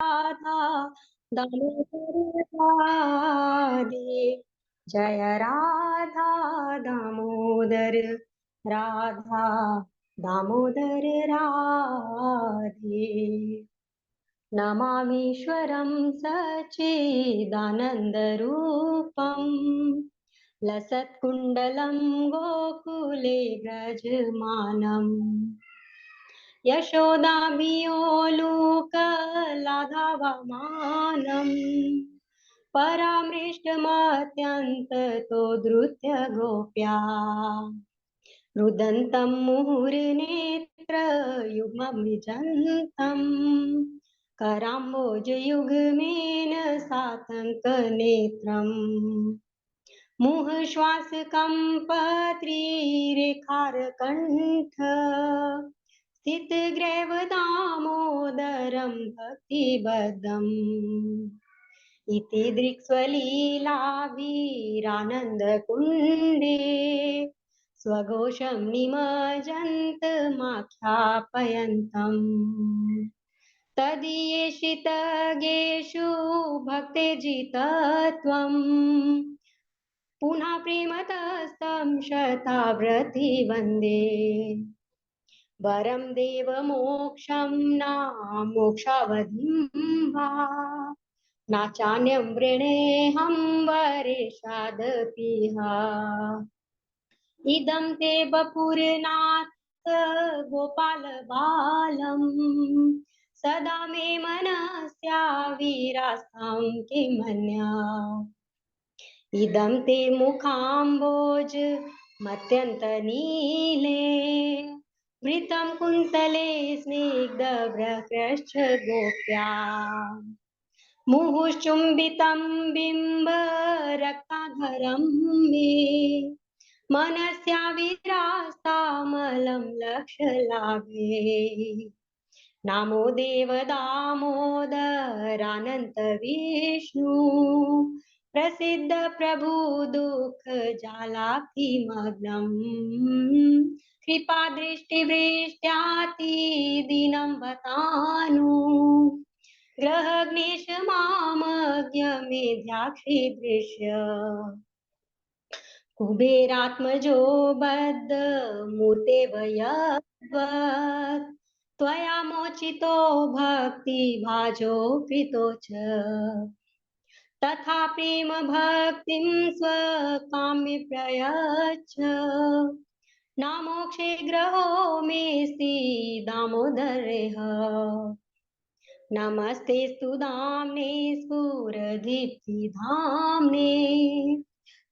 राधा दामोदर राधे, जय राधा दामोदर राधा दामोदर राधे। नमामीश्वरं सच्चिदानन्दरूपम् लसत्कुण्डलं गोकुले व्रजमानम् यशोदाभियोलुकलाधावमानम् परामृष्टमत्यन्ततो धृत्य गोप्या रुदन्तं मुहुर्नेत्रयुग्मं विजन्तम् कराम्बोजयुग्मेन सातङ्कनेत्रम् मुहश्वासकम्पत्रिरेखारकण्ठ स्थितग्रैवदामोदरं भक्तिबद्धम् इति दृक्स्वलीलाभिरानन्दकुण्डे स्वघोषं निमज्जन्तमाख्यापयन्तम् तदीयेषितगेषु भक्ते जितत्वम् पुनः प्रेमतस्तं शताव्रति वन्दे वरं देवमोक्षं न मोक्षावधिं वा न चान्यं वृणेऽहं वरेशादपि इदं ते वपुरनाथ गोपालबालम् सदा मे मनस्याविरास्तां किमन्या इदं ते मुखाम्बोज मत्यन्तनीले वृतं कुन्तले स्निग्धभ्रकृश्च गोप्या मुहुश्चुम्बितं बिम्बरक्ताधरं मे मनस्याविरास्तामलं लक्षलाभे नमो देवदामोदरानन्त विष्णु प्रसिद्ध प्रभु दुःख जालातिमग्नम् कृपा दृष्टिवृष्ट्यातिदीनं बतानु ग्रहग्नेश मामज्ञ मेध्याक्षिदृश्य कुबेरात्मजो बद्ध मूर्ते भयद्वत् त्वया मोचितो भक्तिभाजो कृतो च तथा प्रेम भक्तिं स्वकाम्य प्रयच्छ न मोक्षे ग्रहो मेऽस्ति दामोदरेह नमस्ते स्तु धाम्ने स्फुरदीप्तिधाम्ने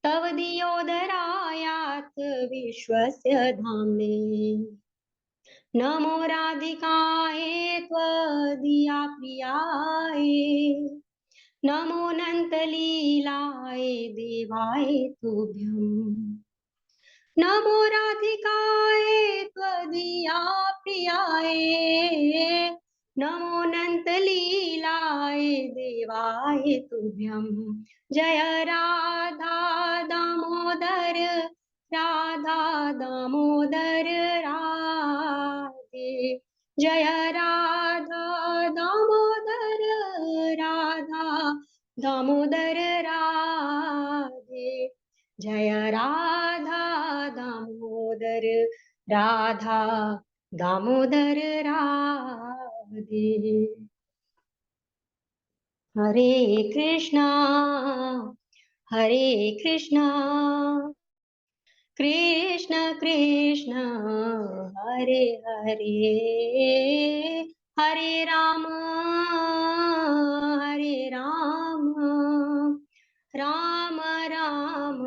तव दियोदरायात् विश्वस्य धाम्ने नमो राधिकाये त्वदीया प्रियाय नमो नन्तलीलाय देवाय तुभ्यम् नमो राधिकाय त्वदीया प्रियाय नमो नन्तलीलाय देवाय तुभ्यम् जय राधा दामोदर राधा दामोदर राधे जय राधा दामोदर राधा दामोदर राधे जय राधा दामोदर राधा दामोदर राधे। हरे कृष्णा कृष्ण कृष्ण हरे हरे हरे राम राम राम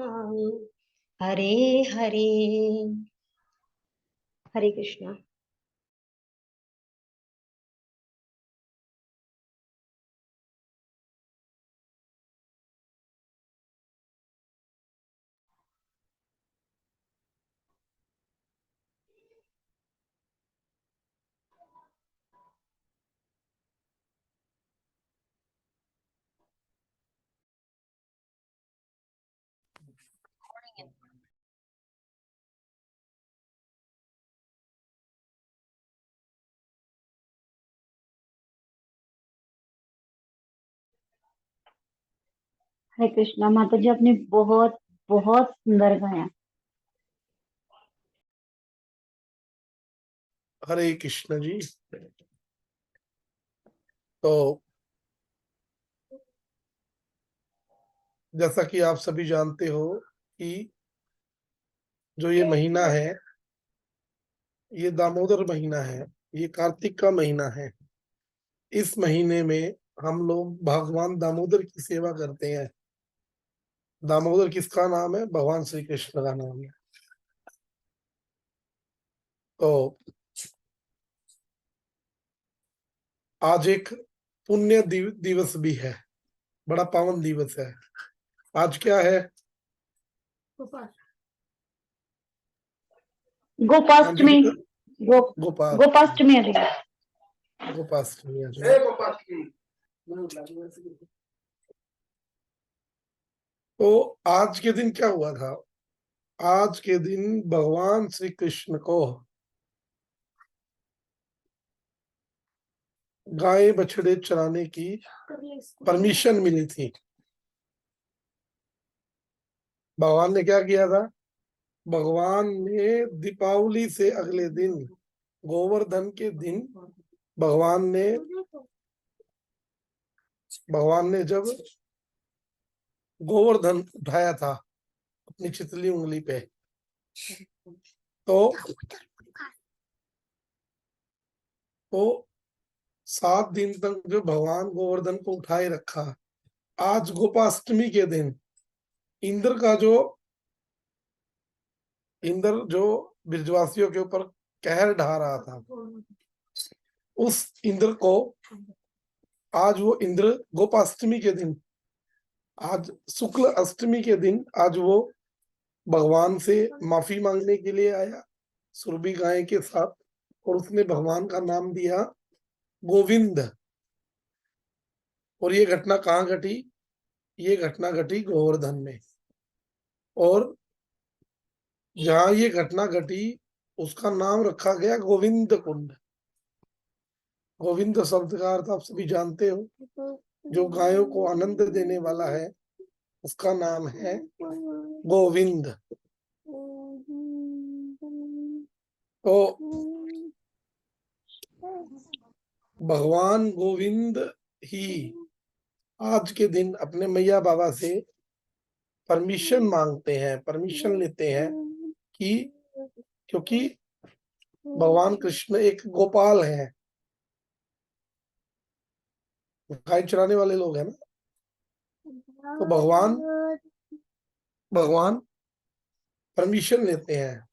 हरे हरे। हरे कृष्णा। हरे कृष्णा माता जी, आपने बहुत बहुत सुंदर गाया। हरे कृष्ण जी। तो जैसा कि आप सभी जानते हो कि जो ये महीना है, ये दामोदर महीना है, ये कार्तिक का महीना है। इस महीने में हम लोग भगवान दामोदर की सेवा करते हैं। दामोदर किसका नाम है? भगवान श्री कृष्ण का नाम है। तो आज एक पुण्य दिवस भी है, बड़ा पावन दिवस है। आज क्या है? हाँ जी, गोपाष्टमी। गो गोपाष्टमी। गोपाष्टमी है। गोपाष्टमी है। तो आज के दिन क्या हुआ था? आज के दिन भगवान श्री कृष्ण को गाय बछड़े चराने की परमिशन मिली थी। भगवान ने क्या किया था? भगवान ने दीपावली से अगले दिन, गोवर्धन के दिन, भगवान ने जब गोवर्धन उठाया था अपनी चितली उंगली पे, तो 7 दिन तक जो भगवान गोवर्धन को उठाए रखा। आज गोपाष्टमी के दिन इंद्र जो ब्रजवासियों के ऊपर कहर ढा रहा था, उस इंद्र को आज वो इंद्र गोपाष्टमी के दिन, आज शुक्ल अष्टमी के दिन, आज वो भगवान से माफी मांगने के लिए आया सुरभि गाय के साथ, और उसने भगवान का नाम दिया गोविंद। और ये घटना कहाँ घटी? ये घटना घटी गोवर्धन में। और जहां ये घटना घटी उसका नाम रखा गया गोविंद कुंड। गोविंद शब्द का अर्थ आप सभी जानते हो, जो गायों को आनंद देने वाला है, उसका नाम है गोविंद। तो भगवान गोविंद ही आज के दिन अपने मैया बाबा से परमिशन मांगते हैं, परमिशन लेते हैं कि, क्योंकि भगवान कृष्ण एक गोपाल है, गाय चराने वाले लोग हैं ना। तो भगवान परमिशन लेते हैं।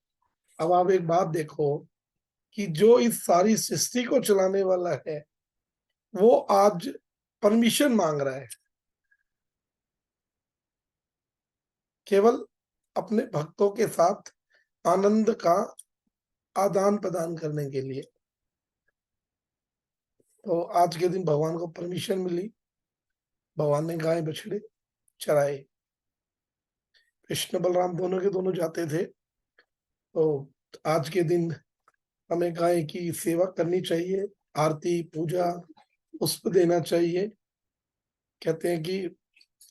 अब आप एक बात देखो कि जो इस सारी सृष्टि को चलाने वाला है, वो आज परमिशन मांग रहा है केवल अपने भक्तों के साथ आनंद का आदान प्रदान करने के लिए। तो आज के दिन भगवान को परमिशन मिली, भगवान ने गाय बछड़े चराए। कृष्ण बलराम दोनों के दोनों जाते थे। तो आज के दिन हमें गाय की सेवा करनी चाहिए, आरती पूजा पुष्प देना चाहिए। कहते हैं कि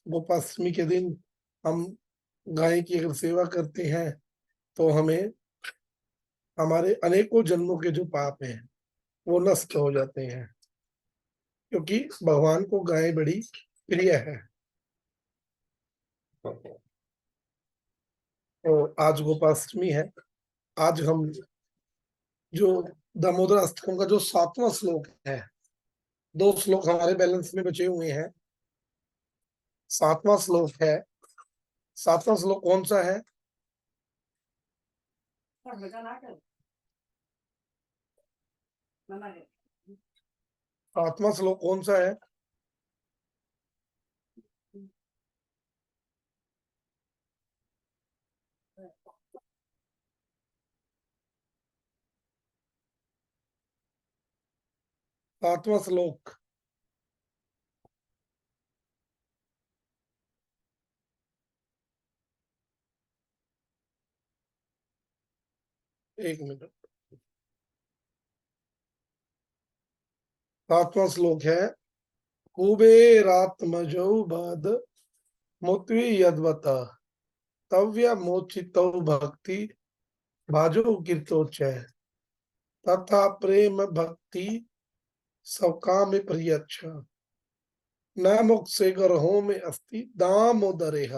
गोपाष्टमी के दिन हम गाय की अगर सेवा करते हैं तो हमें हमारे अनेकों जन्मों के जो पाप हैं वो नष्ट हो जाते हैं, क्योंकि भगवान को गाय बड़ी प्रिय है। तो आज गोपाष्टमी है। आज हम जो दामोदर अष्टकम का जो 7वां श्लोक है, 2 श्लोक हमारे बैलेंस में बचे हुए हैं। 7वां श्लोक है। 7वां श्लोक कौन सा है? 7वां श्लोक कौन सा है? 7वां श्लोक। एक मिनट। 7वां श्लोक है, कुबेरात्मजौ बद मोत्वी यद्वत तव्य मोचितो भक्ति भाजो कीर्तोच्चय तथा प्रेम भक्ति सकाम प्रियच्छ न मोक्षे ग्रहों में अस्ति दामोदरेह।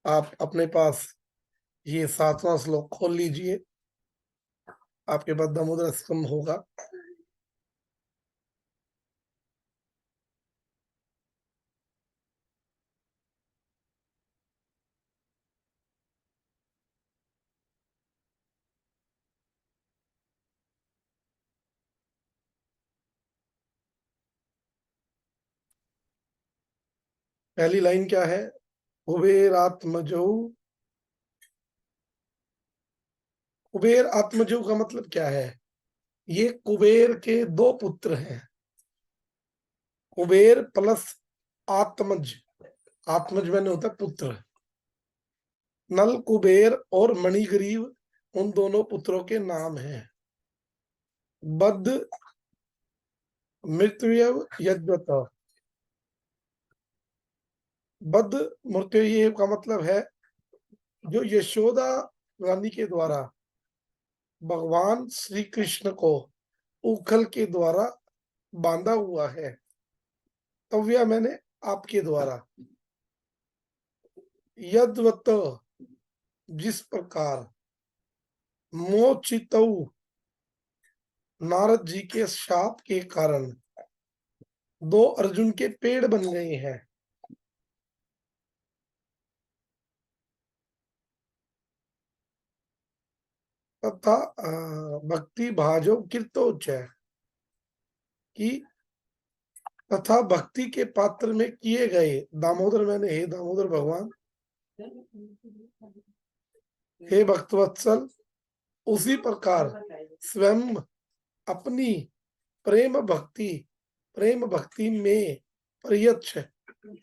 आप अपने पास ये 7वां श्लोक खोल लीजिए, आपके पास दामोदर स्तंभ होगा। पहली लाइन क्या है? कुबेर आत्मजो। कुबेर आत्मजो का मतलब क्या है? ये कुबेर के दो पुत्र हैं, कुबेर प्लस आत्मज। आत्मज मैंने होता है पुत्र। नल कुबेर और मणिग्रीव उन दोनों पुत्रों के नाम हैं। बद मृत्यु यज्ञत। बद मृत्यु का मतलब है जो यशोदा रानी के द्वारा भगवान श्री कृष्ण को उखल के द्वारा बांधा हुआ है। तव्या मैंने आपके द्वारा। यद्वत जिस प्रकार। मोचितौ नारद जी के शाप के कारण दो अर्जुन के पेड़ बन गए हैं। तथा भक्ति भाजो कीर्तोच्चय कि तथा भक्ति के पात्र में किए गए दामोदर मैंने हे दामोदर भगवान, हे भक्तवत्सल, उसी प्रकार स्वयं अपनी प्रेम भक्ति में प्रयच्छ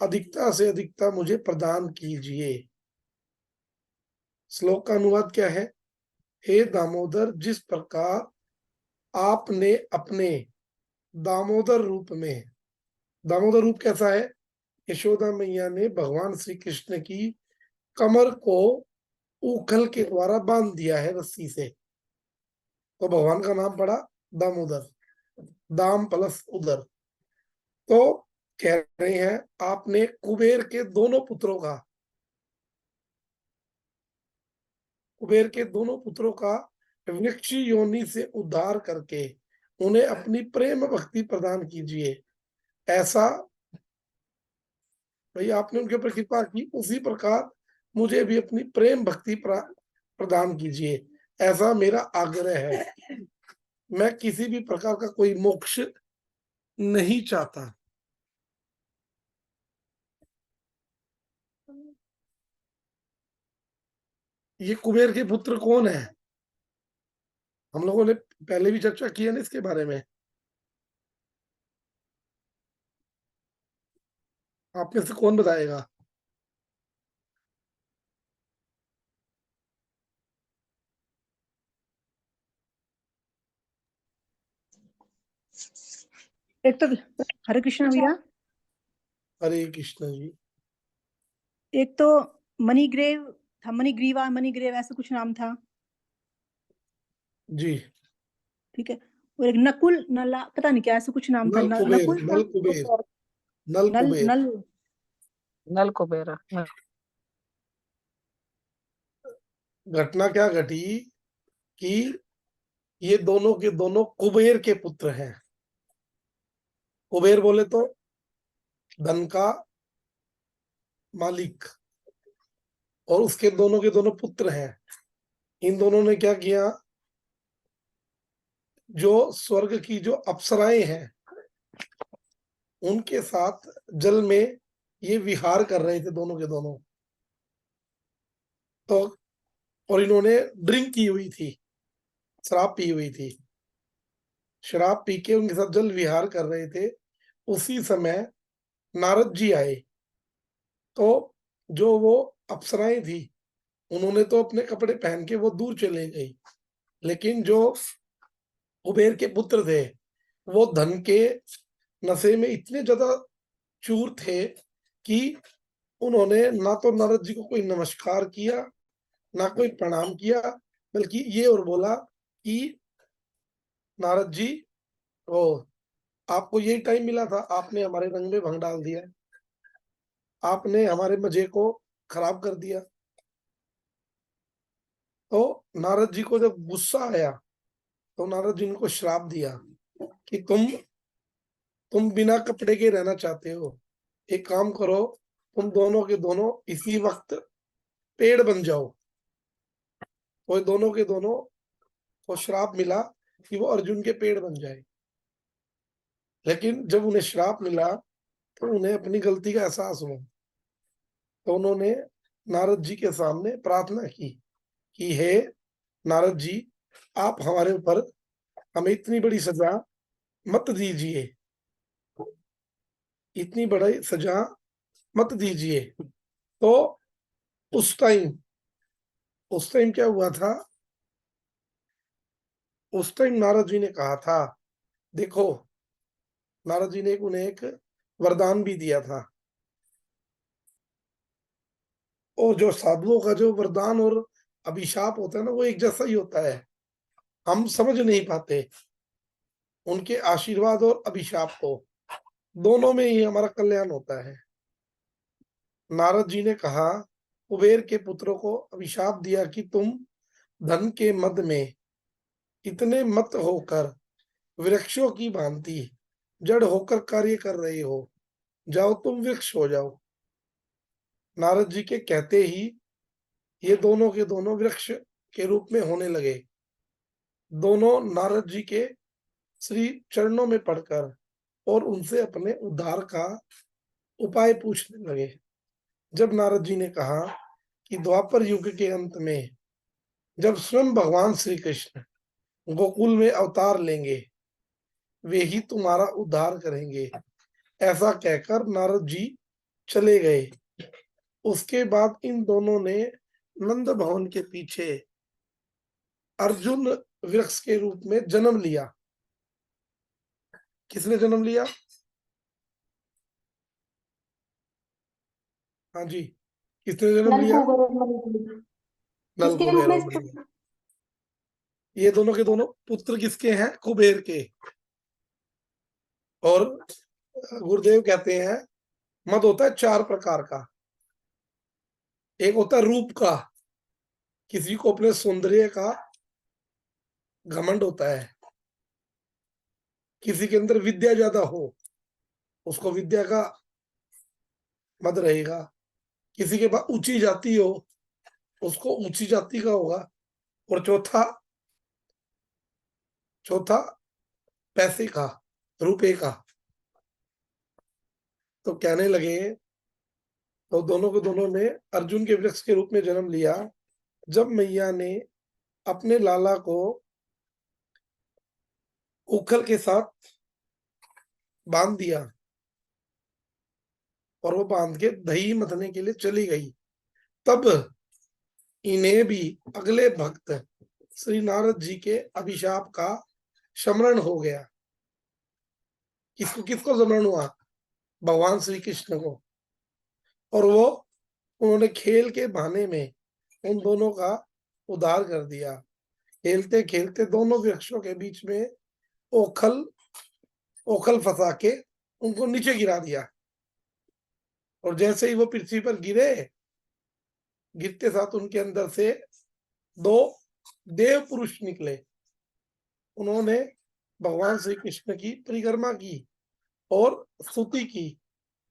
अधिकता से अधिकता मुझे प्रदान कीजिए। श्लोक का अनुवाद क्या है? हे दामोदर, जिस प्रकार आपने अपने दामोदर रूप में, दामोदर रूप कैसा है? यशोदा मैया ने भगवान श्री कृष्ण की कमर को उखल के द्वारा बांध दिया है रस्सी से, तो भगवान का नाम पड़ा दामोदर। दाम प्लस उदर। तो कह रहे हैं आपने कुबेर के दोनों पुत्रों का, कुबेर के दोनों पुत्रों का वृक्ष योनि से उद्धार करके उन्हें अपनी प्रेम भक्ति प्रदान कीजिए। ऐसा भाई आपने उनके ऊपर कृपा की, उसी प्रकार मुझे भी अपनी प्रेम भक्ति प्रदान कीजिए, ऐसा मेरा आग्रह है। मैं किसी भी प्रकार का कोई मोक्ष नहीं चाहता। ये कुबेर के पुत्र कौन है? हम लोगों ने पहले भी चर्चा की है ना इसके बारे में। आप में से कौन बताएगा? एक तो हरे कृष्ण भैया, हरे कृष्ण जी। एक तो मणिग्रेव था, मणिग्रीवा, मणिग्रेव ऐसा कुछ नाम था, जी। ठीक है। और एक नकुल नला, पता नहीं क्या ऐसा कुछ नाम था, नल कुबेर, नकुल नल कुबेर, नल नल कुबेर। नल नल कुबेर। घटना क्या घटी कि ये दोनों के दोनों कुबेर के पुत्र हैं। कुबेर बोले तो धन का मालिक, और उसके दोनों के दोनों पुत्र हैं। इन दोनों ने क्या किया, जो स्वर्ग की जो अप्सराएं हैं उनके साथ जल में ये विहार कर रहे थे दोनों के दोनों। तो और इन्होंने ड्रिंक की हुई थी, शराब पी हुई थी। शराब पी के उनके साथ जल विहार कर रहे थे। उसी समय नारद जी आए, तो जो वो अप्सराएं थी उन्होंने तो अपने कपड़े पहन के वो दूर चले गई, लेकिन जो कुबेर के पुत्र थे वो धन के नशे में इतने ज्यादा चूर थे कि उन्होंने ना तो नारद जी को कोई नमस्कार किया, ना कोई प्रणाम किया, बल्कि ये और बोला कि नारद जी, ओ आपको यही टाइम मिला था, आपने हमारे रंग में भंग डाल दिया, आपने हमारे मजे को खराब कर दिया। तो नारद जी को जब गुस्सा आया तो नारद जी ने को श्राप दिया कि तुम बिना कपड़े के रहना चाहते हो, एक काम करो, तुम दोनों के दोनों इसी वक्त पेड़ बन जाओ। वो दोनों के दोनों को श्राप मिला कि वो अर्जुन के पेड़ बन जाए। लेकिन जब उन्हें श्राप मिला तो उन्हें अपनी गलती का एहसास हुआ, तो उन्होंने नारद जी के सामने प्रार्थना की कि हे नारद जी, आप हमारे ऊपर हमें इतनी बड़ी सजा मत दीजिए, इतनी बड़ी सजा मत दीजिए। तो उस टाइम क्या हुआ था, उस टाइम नारद जी ने कहा था, देखो, नारद जी ने उन्हें एक वरदान भी दिया था। और जो साधुओं का जो वरदान और अभिशाप होता है ना, वो एक जैसा ही होता है, हम समझ नहीं पाते उनके आशीर्वाद और अभिशाप को, दोनों में ही हमारा कल्याण होता है। नारद जी ने कहा, कुबेर के पुत्रों को अभिशाप दिया कि तुम धन के मद में इतने मत होकर वृक्षों की भांति जड़ होकर कार्य कर रहे हो, जाओ तुम वृक्ष हो जाओ। नारद जी के कहते ही ये दोनों के दोनों वृक्ष के रूप में होने लगे। दोनों नारद जी के श्री चरणों में पड़कर और उनसे अपने उद्धार का उपाय पूछने लगे। जब नारद जी ने कहा कि द्वापर युग के अंत में जब स्वयं भगवान श्री कृष्ण गोकुल में अवतार लेंगे, वे ही तुम्हारा उद्धार करेंगे, ऐसा कहकर नारद जी चले गए। उसके बाद इन दोनों ने नंद भवन के पीछे अर्जुन वृक्ष के रूप में जन्म लिया। किसने जन्म लिया? हाँ जी, किसने जन्म लिया? नल किसके रूप कुबेर में? और मणिग्रीव। ये दोनों के दोनों पुत्र किसके हैं? कुबेर के। और गुरुदेव कहते हैं मद होता है 4 प्रकार का। एक होता है रूप का, किसी को अपने सौंदर्य का घमंड होता है। किसी के अंदर विद्या ज्यादा हो, उसको विद्या का मद रहेगा। किसी के पास ऊंची जाति हो, उसको ऊंची जाति का होगा। और चौथा पैसे का, रुपए का। तो कहने लगे, तो दोनों को दोनों ने अर्जुन के वृक्ष के रूप में जन्म लिया। जब मैया ने अपने लाला को उखल के साथ बांध दिया और वो बांध के दही मथने के लिए चली गई, तब इन्हें भी अगले भक्त श्री नारद जी के अभिशाप का शमरण हो गया। किसको किसको शमरण हुआ? भगवान श्री कृष्ण को। और वो उन्होंने खेल के बहाने में उन दोनों का उद्धार कर दिया। खेलते खेलते दोनों वृक्षों के बीच में ओखल फंसा के उनको नीचे गिरा दिया। और जैसे ही वो पृथ्वी पर गिरे, गिरते साथ उनके अंदर से 2 देव पुरुष निकले। उन्होंने भगवान श्री कृष्ण की परिक्रमा की और स्तुति की।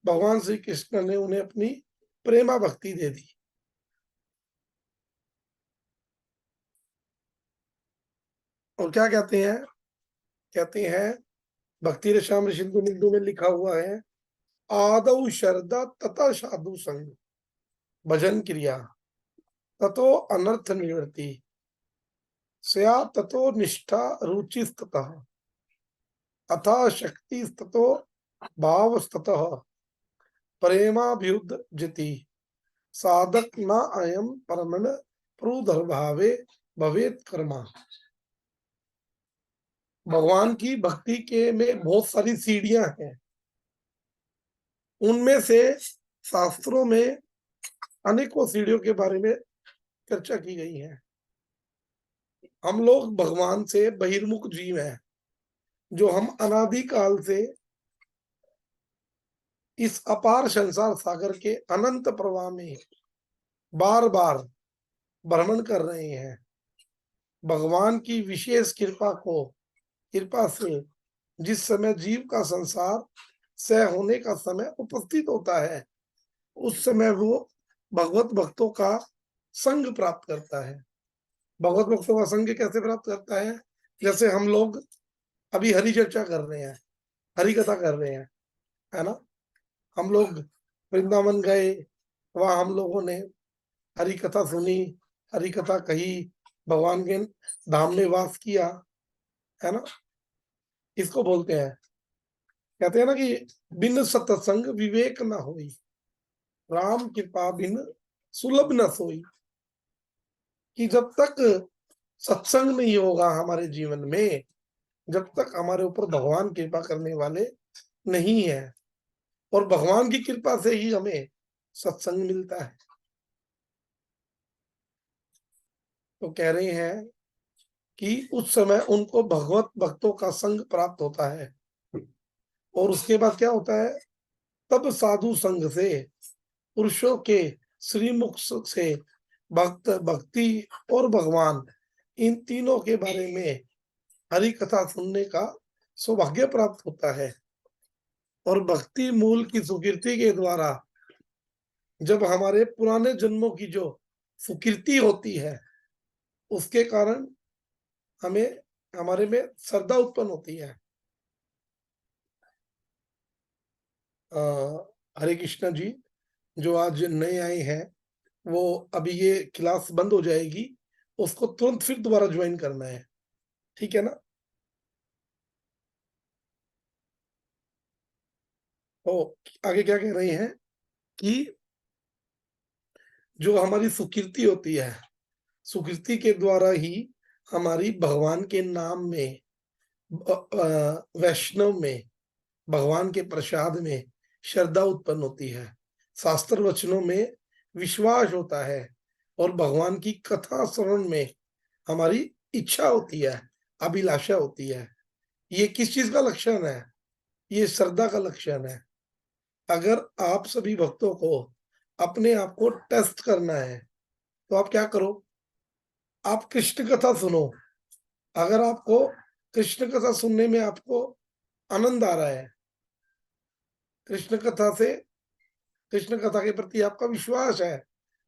भगवान श्री कृष्ण ने उन्हें अपनी प्रेमा भक्ति दे दी। और क्या कहते हैं भक्ति रसामृत सिंधु निंदु में लिखा हुआ है, आदौ श्रद्धा तथा साधु संग भजन क्रिया ततो अनर्थ निवृत्ति स्या ततो निष्ठा रुचि ततः अथा शक्ति ततो भाव ततः प्रेमाभ्युद जिति साधक न अयम परमन प्रुदर्भावे भवेत कर्मा। भगवान की भक्ति के में बहुत सारी सीढ़ियां हैं। उनमें से शास्त्रों में अनेकों सीढ़ियों के बारे में चर्चा की गई है। हम लोग भगवान से बहिर्मुख जीव हैं, जो हम अनादिकाल से इस अपार संसार सागर के अनंत प्रवाह में बार बार भ्रमण कर रहे हैं। भगवान की विशेष कृपा से जिस समय जीव का संसार सह होने का समय उपस्थित होता है, उस समय वो भगवत भक्तों का संग प्राप्त करता है। भगवत भक्तों का संग कैसे प्राप्त करता है? जैसे हम लोग अभी हरि चर्चा कर रहे हैं, हरि कथा कर रहे हैं, है ना। हम लोग वृंदावन गए, वहां हम लोगों ने हरि कथा सुनी, हरि कथा कही, भगवान के धाम में वास किया, है ना। इसको बोलते हैं, कहते हैं ना कि बिन सत्संग विवेक न होई, राम कृपा बिन सुलभ न सोई। कि जब तक सत्संग नहीं होगा हमारे जीवन में, जब तक हमारे ऊपर भगवान कृपा करने वाले नहीं है, और भगवान की कृपा से ही हमें सत्संग मिलता है। तो कह रहे हैं कि उस समय उनको भगवत भक्तों का संग प्राप्त होता है, और उसके बाद क्या होता है? तब साधु संग से, पुरुषों के श्रीमुख से भक्त, भक्ति और भगवान, इन तीनों के बारे में हरि कथा सुनने का सौभाग्य प्राप्त होता है। और भक्ति मूल की सुकीर्ति के द्वारा जब हमारे पुराने जन्मों की जो सुकीर्ति होती है, उसके कारण हमें, हमारे में श्रद्धा उत्पन्न होती है। हरे कृष्णा जी, जो आज नए आए हैं, वो अभी ये क्लास बंद हो जाएगी, उसको तुरंत फिर दोबारा ज्वाइन करना है, ठीक है ना। तो आगे क्या कह रहे हैं कि जो हमारी सुकीर्ति होती है, सुकीर्ति के द्वारा ही हमारी भगवान के नाम में, वैष्णव में, भगवान के प्रसाद में श्रद्धा उत्पन्न होती है, शास्त्र वचनों में विश्वास होता है, और भगवान की कथा श्रवण में हमारी इच्छा होती है, अभिलाषा होती है। ये किस चीज का लक्षण है? ये श्रद्धा का लक्षण है। अगर आप सभी भक्तों को अपने आप को टेस्ट करना है, तो आप क्या करो? आप कृष्ण कथा सुनो। अगर आपको कृष्ण कथा सुनने में आपको आनंद आ रहा है, कृष्ण कथा से, कृष्ण कथा के प्रति आपका विश्वास है,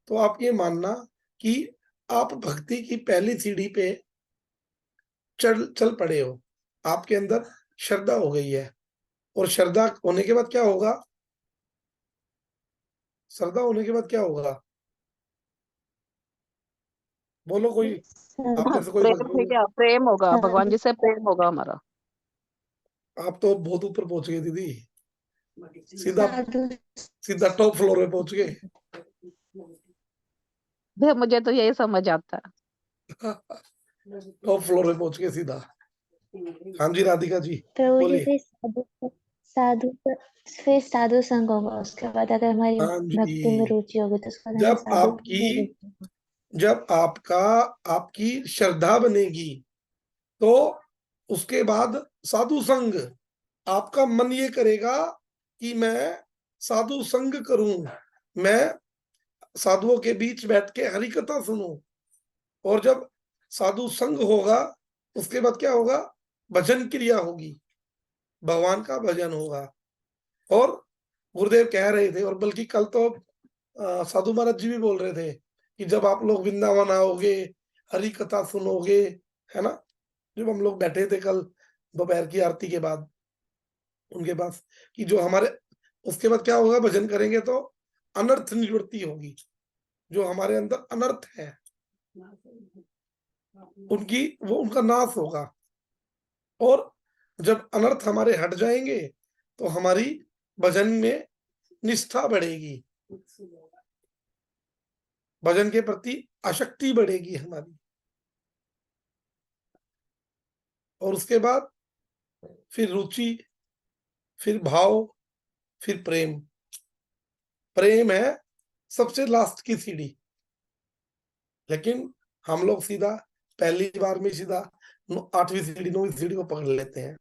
तो आप ये मानना कि आप भक्ति की पहली सीढ़ी पे चल पड़े हो, आपके अंदर श्रद्धा हो गई है। और श्रद्धा होने के बाद क्या होगा? श्रद्धा होने के बाद क्या होगा? बोलो कोई, आप में से कोई प्रेम बोलो। है क्या? प्रेम होगा, भगवान जी से प्रेम होगा हमारा। आप तो बहुत ऊपर पहुंच गए दीदी, सीधा साधु सीधा टॉप फ्लोर पे पहुंच गए। भैया मुझे तो यही समझ आता है। टॉप फ्लोर पे पहुंच गए सीधा। हाँ जी राधिका जी, प्रभु जी, बोलिए। फिर साधु फिर साधु संग होगा, उसके बाद अगर हमारी हाँ भक्ति में जी, रुचि होगी तो उसके बाद हमें जब साधु आपकी में रुचि होगी। जब आपकी श्रद्धा बनेगी, तो उसके बाद साधु संग, आपका मन ये करेगा कि मैं साधु संग करूं, मैं साधुओं के बीच बैठ के हरि कथा सुनूं। और जब साधु संग होगा, उसके बाद क्या होगा? भजन क्रिया होगी, भगवान का भजन होगा। और गुरुदेव कह रहे थे, और बल्कि कल तो साधु महाराज जी भी बोल रहे थे कि जब आप लोग वृंदावन आओगे, हरि कथा सुनोगे, है ना। जब हम लोग बैठे थे कल दोपहर की आरती के बाद उनके पास, कि जो हमारे, उसके बाद क्या होगा? भजन करेंगे तो अनर्थ निवृत्ति होगी। जो हमारे अंदर अनर्थ है, उनका नाश होगा। और जब अनर्थ हमारे हट जाएंगे, तो हमारी भजन में निष्ठा बढ़ेगी, भजन के प्रति आसक्ति बढ़ेगी हमारी। और उसके बाद फिर रुचि, फिर भाव, फिर प्रेम। प्रेम है सबसे लास्ट की सीढ़ी, लेकिन हम लोग सीधा पहली बार में सीधा 8वीं सीढ़ी 9वीं सीढ़ी को पकड़ लेते हैं,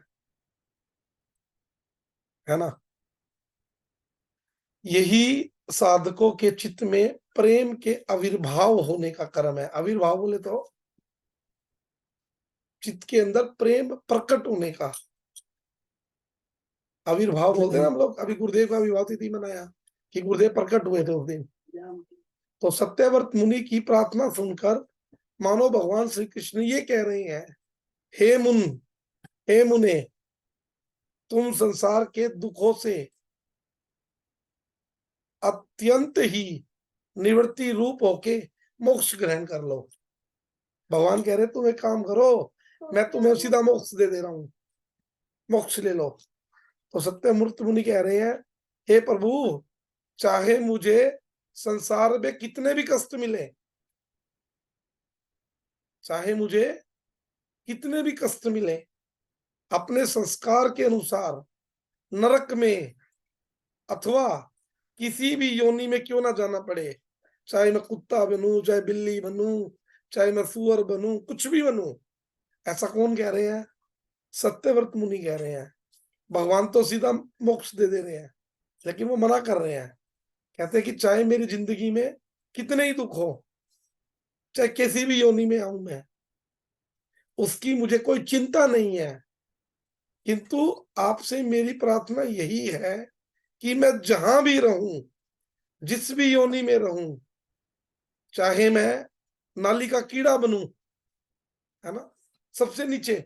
है ना। यही साधकों के चित्त में प्रेम के आविर्भाव होने का क्रम है। आविर्भाव बोले तो चित्त के अंदर प्रेम प्रकट होने का। आविर्भाव बोलते हैं ना हम लोग। अभी गुरुदेव का विवाह तिथि मनाया कि गुरुदेव प्रकट हुए थे उस दिन। तो सत्यव्रत मुनि की प्रार्थना सुनकर मानो भगवान श्री कृष्ण ये कह रहे हैं, हे मुने, तुम संसार के दुखों से अत्यंत ही निवृत्ति रूप होके मोक्ष ग्रहण कर लो। भगवान कह रहे तुम एक काम करो, मैं तुम्हें सीधा मोक्ष दे रहा हूं, मोक्ष ले लो। तो सत्यमूर्त मुनि कह रहे हैं, हे प्रभु, चाहे मुझे संसार में कितने भी कष्ट मिले, चाहे मुझे कितने भी कष्ट मिले, अपने संस्कार के अनुसार नरक में अथवा किसी भी योनि में क्यों ना जाना पड़े, चाहे मैं कुत्ता बनूं, चाहे बिल्ली बनूं, चाहे मैं सुअर बनूं, कुछ भी बनूं। ऐसा कौन कह रहे हैं? सत्यव्रत मुनि कह रहे हैं। भगवान तो सीधा मोक्ष दे रहे हैं, लेकिन वो मना कर रहे हैं। कहते हैं कि चाहे मेरी जिंदगी में कितने ही दुख हो, चाहे किसी भी योनि में आऊं मैं, उसकी मुझे कोई चिंता नहीं है, किंतु आपसे मेरी प्रार्थना यही है कि मैं जहां भी रहूं, जिस भी योनि में रहूं, चाहे मैं नाली का कीड़ा बनूं, है ना, सबसे नीचे।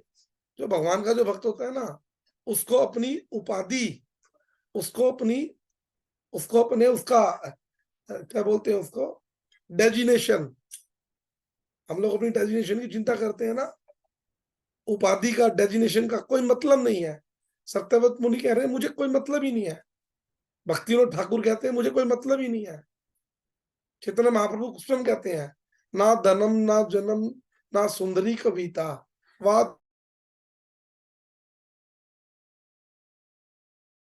जो भगवान का जो भक्त होता है ना, उसको अपनी उपाधि, उसको अपने उसका क्या बोलते हैं उसको, डेजिनेशन। हम लोग अपनी डेजिनेशन की चिंता करते हैं ना, उपाधि का, डेजिनेशन का कोई मतलब नहीं है। सत्यव्रत मुनि कह रहे हैं मुझे कोई मतलब ही नहीं है। भक्ति विनोद ठाकुर कहते हैं मुझे कोई मतलब ही नहीं है। चैतन्य महाप्रभु कृष्ण कहते हैं, ना धनम ना जन्म ना सुंदरी कविता, वाद